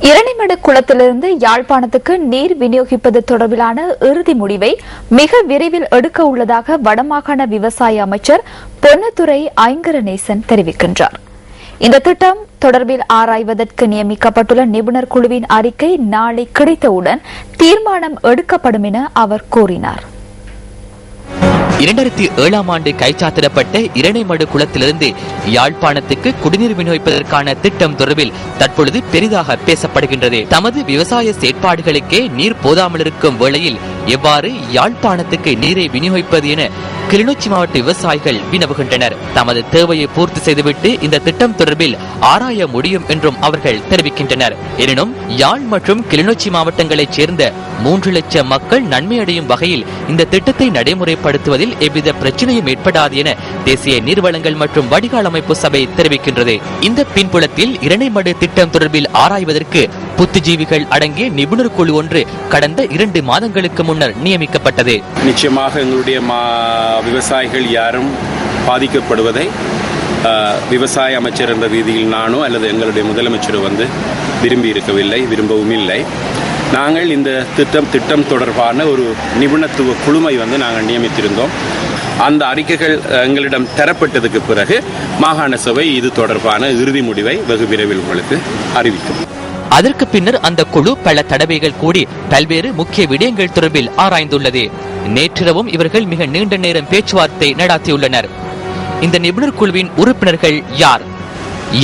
இரணைமடு குளத்திலிருந்து யாழ்ப்பாணத்துக்கு நீர் விநியோகிப்பது தொடர்பிலான இறுதி முடிவை மிக விரைவில் எடுக்க உள்ளதாக வடமாகாண விவசாய அமைச்சர் பொன்னத்துரை ஐங்கரநேசன் தெரிவிக்கின்றார். இந்த திட்டம் தொடர்பில் ஆராய்வதற்கு நியமிக்கப்பட்டுள்ள நிபுணர் குழுவின் அறிக்கை நாளை கிடைத்தவுடன் தீர்மானம் எடுக்கப்படும் என அவர் கூறினார். 2007ஆம் ஆண்டு கைச்சாத்திடப்பட்ட இரணைமடு குளத்திலிருந்து யாழ்ப்பாணத்துக்கு குடிநீர் விநியோகிப்பதற்கான திட்டம் தொடர்பில் தற்பொழுது பெரிதாக பேசப்படுகின்றது. தமது விவசாய செயற்பாடுகளுக்கே நீர் போதாமல் இருக்கும் வேளையில் எவ்வாறு யாழ்ப்பாணத்துக்கு நீரை விநியோகிப்பது என கிளிநொச்சி மாவட்ட விவசாயிகள் வினவுகின்றனர். தமது தேவையை பூர்த்தி செய்துவிட்டு இந்த திட்டம் தொடர்பில் ஆராய முடியும் என்றும் அவர்கள் தெரிவிக்கின்றனர். எனினும் யாழ் மற்றும் கிளிநொச்சி மாவட்டங்களைச் சேர்ந்த 3 லட்சம் மக்கள் நன்மையடையும் வகையில் இந்த திட்டத்தை நடைமுறைப்படுத்துவதில் எவ்வித பிரச்சனையும் ஏற்படாது என தேசிய நீர்வளங்கள் மற்றும் வடிகால் அமைப்பு சபை தெரிவிக்கின்றது. இந்த பின்புலத்தில் இரணைமடு திட்டம் தொடர்பில் ஆராய்வதற்கு புத்திஜீவிகள் அடங்கிய நிபுணர் குழு ஒன்று கடந்த 2 மாதங்களுக்கு முன்னர் நியமிக்கப்பட்டது. நிச்சயமாக எங்களுடைய விவசாயிகள் யாரும் பாதிக்கப்படுவதை விவசாய அமைச்சர் என்ற ரீதியில் நானோ அல்லது எங்களுடைய முதலமைச்சரோ விரும்பி இருக்கவில்லை, விரும்பவும் இல்லை. நாங்கள் இந்த திட்டம் தொடர்பான ஒரு நிபுணத்துவ குழுமை நாங்கள் நியமித்திருந்தோம். அந்த அறிக்கைகள் எங்களிடம் தரப்பட்டதுக்கு பிறகு மாகாண சபை இது தொடர்பான இறுதி முடிவை வெகு விரைவில் உங்களுக்கு அறிவிக்கும். அதற்கு பின்னர் அந்த குழு பல தடவைகள் கூடி பல்வேறு முக்கிய விடயங்கள் தொடர்பில் ஆராய்ந்துள்ளது. நேற்றிரவும் இவர்கள் மிக நீண்ட நேரம் பேச்சுவார்த்தை நடாத்தியுள்ளனர். இந்த நிபுணர் குழுவின் உறுப்பினர்கள் யார்?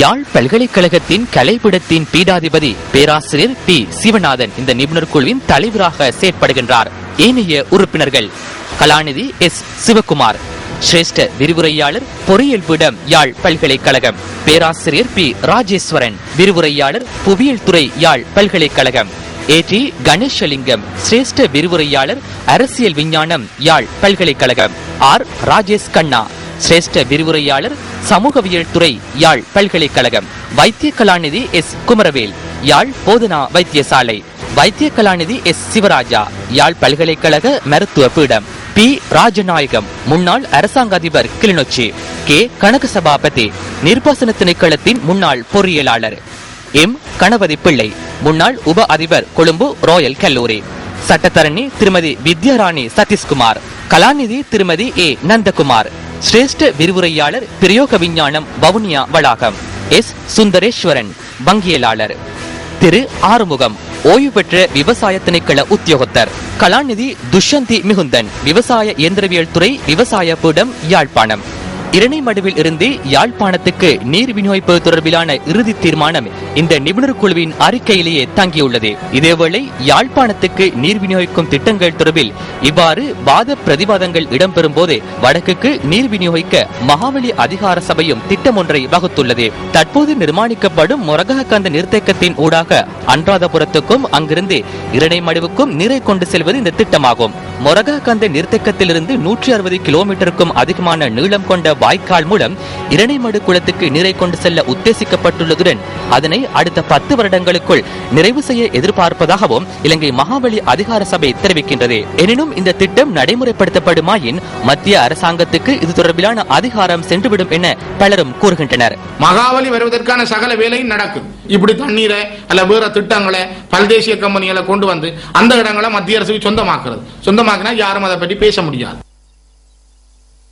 யாழ் பல்கலைக்கழகத்தின் கலைப்பிடத்தின் பீடாதிபதி பேராசிரியர் பி சிவநாதன் இந்த நிபுணர் குழுவின் தலைவராக செயற்படுகின்றார். ஏனைய உறுப்பினர்கள் கலாநிதி எஸ் சிவகுமார், சிரேஷ்ட விரிவுரையாளர் பொறியியல் பீடம் யாழ் பல்கலைக்கழகம், பேராசிரியர் பி ராஜேஸ்வரன், விரிவுரையாளர் புவியியல் துறை யாழ் பல்கலைக்கழகம், ஏ.டி. கணேசலிங்கம், சிரேஷ்ட விரிவுரையாளர் அரசியல் விஞ்ஞானம் யாழ் பல்கலைக்கழகம், ஆர் ராஜேஷ் கண்ணா, சிரேஷ்ட விரிவுரையாளர் சமூகவியல் துறை யாழ் பல்கலைக்கழகம், வைத்திய கலாநிதி எஸ் குமரவேல், யாழ் போதனா வைத்தியசாலை, வைத்திய கலாநிதி எஸ் சிவராஜா, யாழ் பல்கலைக்கழக மருத்துவ பீடம், பி ராஜநாயகம், முன்னாள் அரசாங்க அதிபர் கிளிநொச்சி, கே கனக சபாபதி, நிர்பாசன திணைக்களத்தின் முன்னாள் பொறியியலாளர், எம் கணபதி பிள்ளை, முன்னாள் உப அதிபர் கொழும்பு ராயல் கல்லூரி, சட்டத்தரணி திருமதி வித்யாராணி சதீஷ்குமார், கலாநிதி திருமதி ஏ நந்தகுமார், சிரேஷ்ட விரிவுரையாளர் பிரயோக விஞ்ஞானம் வவுனியா வளாகம், எஸ் சுந்தரேஸ்வரன், வங்கியலாளர், திரு ஆறுமுகம், ஓய்வு பெற்ற விவசாய திணைக்கள உத்தியோகத்தர், கலாநிதி துஷ்யந்தி மிகுந்தன், விவசாய இயந்திரவியல் துறை விவசாய பீடம் யாழ்ப்பாணம். இரணைமடுவில் இருந்து யாழ்ப்பாணத்துக்கு நீர் விநியோகிப்பது தொடர்பிலான இறுதி தீர்மானம் இந்த நிபுணர் குழுவின் அறிக்கையிலேயே தங்கியுள்ளது. இதேவேளை யாழ்ப்பாணத்துக்கு நீர் விநியோகிக்கும் திட்டங்கள் தொடர்பில் இவ்வாறு வாத பிரதிவாதங்கள் இடம்பெறும் போது வடக்குக்கு நீர் விநியோகிக்க மகாவலி அதிகார சபையும் திட்டம் ஒன்றை வகுத்துள்ளது. தற்போது நிர்மாணிக்கப்படும் மொரகஹகந்த நீர்த்தேக்கத்தின் ஊடாக அன்றாதபுரத்துக்கும் அங்கிருந்து இரணைமடுவுக்கும் நீரை கொண்டு செல்வது இந்த திட்டமாகும். மொரகஹகந்த நீர்த்தேக்கத்திலிருந்து 160 கிலோமீட்டருக்கும் அதிகமான நீளம் கொண்ட வாய்க்கால் மூலம் இரணைமடு குளத்துக்கு நீரை கொண்டு செல்ல உத்தேசிக்கப்பட்டுள்ளதுடன் அதனை அடுத்த 10 வருடங்களுக்குள் நிறைவு செய்ய எதிர்பார்ப்பதாகவும் இலங்கை மகாவலி அதிகார சபை தெரிவிக்கின்றது. எனினும் இந்த திட்டம் நடைமுறைப்படுத்தப்படுமாயின் மத்திய அரசாங்கத்துக்கு இது தொடர்பிலான அதிகாரம் சென்றுவிடும் என பலரும் கூறுகின்றனர். மகாவலி வருவதற்கான சகல வேலையும் நடக்கும். இப்படி தண்ணீரை அல்ல வேற திட்டங்களை பல்தேசிய கம்பெனிகளை கொண்டு வந்து அந்த இடங்களை மத்திய அரசுக்கு சொந்தமாக்குறது. சொந்தமாக்கினா யாரும் அதை பற்றி பேச முடியாது.